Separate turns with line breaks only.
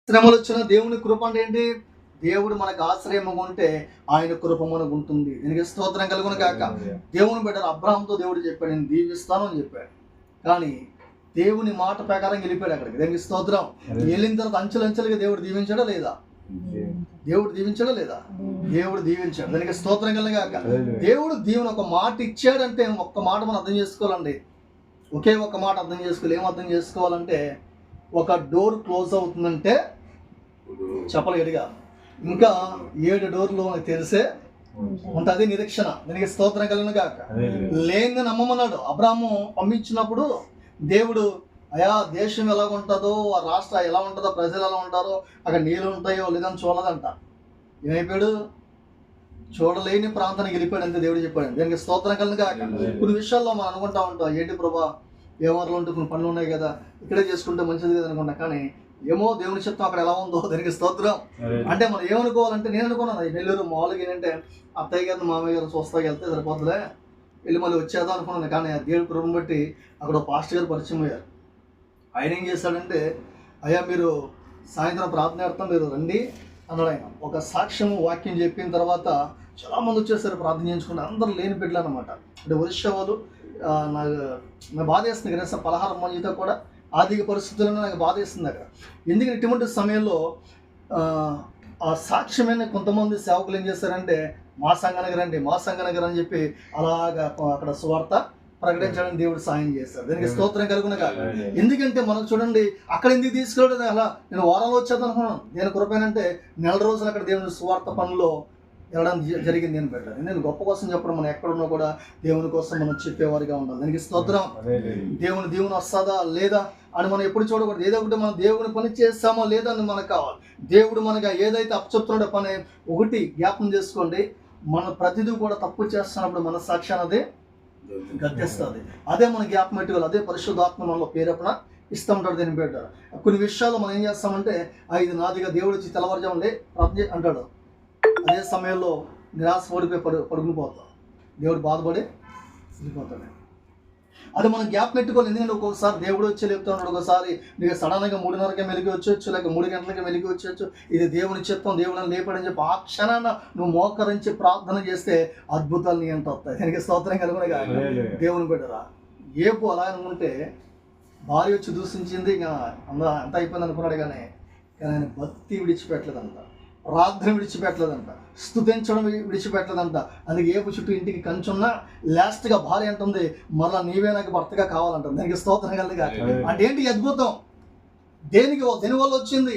శ్రమలు వచ్చిన దేవుని కృప అంటే ఏంటి? దేవుడు మనకు ఆశ్రయం ఉంటే ఆయన కృప మనకు ఉంటుంది. దీనికి స్తోత్రం కలుగును గాక. దేవుని బిడ్డలు అబ్రాహాముతో దేవుడు చెప్పాడు, నేను దీవిస్తాను అని చెప్పాడు. కానీ దేవుని మాట ప్రకారం వెళ్ళిపోయాడు అక్కడికి. దీనికి స్తోత్రం. వెళ్ళిన తర్వాత అంచెలంచెలుగా దేవుడు దీవించాడా లేదా? దేవుడు దీవించాడా లేదా? దేవుడు దీవించాడు. దానికి స్తోత్రం కలుగును గాక. దేవుడు దీవెన ఒక మాట ఇచ్చాడంటే ఒక్క మాట మనం అర్థం చేసుకోవాలండి. ఒకే ఒక మాట అర్థం చేసుకోవాలి. ఏం అర్థం చేసుకోవాలంటే, ఒక డోర్ క్లోజ్ అవుతుందంటే చెప్పలు ఎడిగా ఇంకా 7 డోర్లు మనకు తెలిసే ఉంటుంది నిరీక్షణ. దీనికి స్తోత్రం కలిగిన కాక. లేని నమ్మమన్నాడు. అబ్రాహాము పంపించినప్పుడు దేవుడు, అయా దేశం ఎలా ఉంటుందో, ఆ రాష్ట్రం ఎలా ఉంటుందో, ప్రజలు ఎలా ఉంటారో, అక్కడ నీళ్ళు ఉంటాయో లేదని చూడదంట. ఏమైపోయాడు? చూడలేని ప్రాంతానికి వెళ్ళిపోయాడు అంతే దేవుడు చెప్పాడు. దీనికి స్తోత్రం కలిగిన కాక. కొన్ని విషయాల్లో మనం అనుకుంటా ఉంటాం, ఏంటి ప్రభా వ్యవహారాలు ఉంటే కొన్ని పనులు ఉన్నాయి కదా, ఇక్కడే చేసుకుంటే మంచిది కదా అనుకుంటా. కానీ ఏమో దేవుని చిత్తం అక్కడ ఎలా ఉందో దానికి స్తోత్రం. అంటే మనం ఏమనుకోవాలంటే, నేను అనుకున్నాను నెల్లూరు మామూలుగా ఏంటంటే అత్తయ్య గారిని మామయ్య గారిని చూస్తాకి వెళ్తే సరిపోతుందిలే, వెళ్ళి మళ్ళీ వచ్చేద్దాం అనుకున్నాను. కానీ ఆ దేవుడి కృపను బట్టి అక్కడ పాస్టర్ గారు పరిచయం అయ్యారు. ఆయన ఏం చేశాడంటే, అయ్యా మీరు సాయంత్రం ప్రార్థన చేస్తాం, మీరు రండి అన్నాడు ఆయన. ఒక సాక్ష్యం వాక్యం చెప్పిన తర్వాత చాలామంది వచ్చేసారు ప్రార్థన చేయించుకుంటే. అందరూ లేని బిడ్డలు అనమాట. అంటే ఒరిస్సా వాళ్ళు. నాకు బాధ వేస్తుంది కనీసం పలహారం మంచితో కూడా ఆర్థిక పరిస్థితులను నాకు బాధ వేస్తుంది అక్కడ. ఎందుకంటే ఇటువంటి సమయంలో ఆ సాక్ష్యమైన కొంతమంది సేవకులు ఏం చేస్తారంటే, మా సంఘానికి రండి, మా సంఘానికి రండి అని చెప్పి అలాగా అక్కడ సువార్త ప్రకటించడానికి దేవుడు సాయం చేస్తారు. దానికి స్తోత్రం కలుగును కాక. ఎందుకంటే మనం చూడండి, అక్కడ ఎందుకు తీసుకెళ్ళడం, అలా నేను వారంలో వచ్చేది అనుకున్నాను. నేను కృపేనంటే నెల రోజులు అక్కడ దేవుని సువార్త పనుల్లో వెళ్ళడం జరిగింది. నేను పెట్టాను. నేను గొప్ప కోసం చెప్పడం, మనం ఎక్కడున్నా కూడా దేవుని కోసం మనం చెప్పేవారిగా ఉండాలి. దానికి స్తోత్రం. దేవుని వస్తుందా లేదా అని మనం ఎప్పుడు చూడకూడదు. ఏదో ఒకటి మనం దేవుని పని చేస్తామో లేదా అని మనకు కావాలి. దేవుడు మనకు ఏదైతే అప్పచెప్తున్నాడో పని ఒకటి జ్ఞాపకం చేసుకోండి, మన ప్రతిదీ కూడా తప్పు చేస్తున్నప్పుడు మన సాక్ష్యం అదే గద్దెస్తుంది. అదే మన జ్ఞాపకం పెట్టుకోవాలి. అదే పరిశుద్ధాత్మ మనలో పేరపన ఇస్తూ ఉంటాడు. దీన్ని పెట్టారు. కొన్ని విషయాలు మనం ఏం చేస్తామంటే, ఇది నాదిగా దేవుడు వచ్చి తెల్లవారుజాముండే ప్రార్థన అంటాడు. అదే సమయంలో నిరాశ ఓడిపోయి పడుకుని పోతాం. దేవుడు బాధపడి వెళ్ళిపోతాడు. అది మనం గ్యాప్ పెట్టుకోవాలి. ఎందుకంటే ఒక్కొక్కసారి దేవుడు వచ్చి చెప్తున్నాడు, ఒకసారి నీకు సడన్గా 3:30కే మెలిగి వచ్చేయచ్చు, లేక 3 గంటలకి మెలిగి వచ్చేయచ్చు. ఇది దేవుని చిత్తం, దేవుడిని లేపాడని చెప్పి ఆ క్షణాన నువ్వు మోకరించి ప్రార్థన చేస్తే అద్భుతాలు నీ అంత వస్తాయి. దానికి స్తోత్రం కలుగునగా. దేవుని బిడ్డరా, ఏపు అలా అనుకుంటే భార్య వచ్చి దూషించింది, ఇంకా అంత అయిపోయింది అనుకున్నాడు. కానీ ఆయన భక్తి విడిచిపెట్టలేదంట, ప్రార్థన విడిచిపెట్టలేదంట, స్తుతించడం విడిచిపెట్టలేదంట. అందుకే ఏపు చుట్టూ ఇంటికి కంచున్నా లాస్ట్గా భార్య అంటుంది, మరలా నీవే నాకు భర్తగా కావాలంటుంది. దానికి స్తోత్రం కలుగుగా. అంటే ఏంటి అద్భుతం? దేనివల్ల వచ్చింది?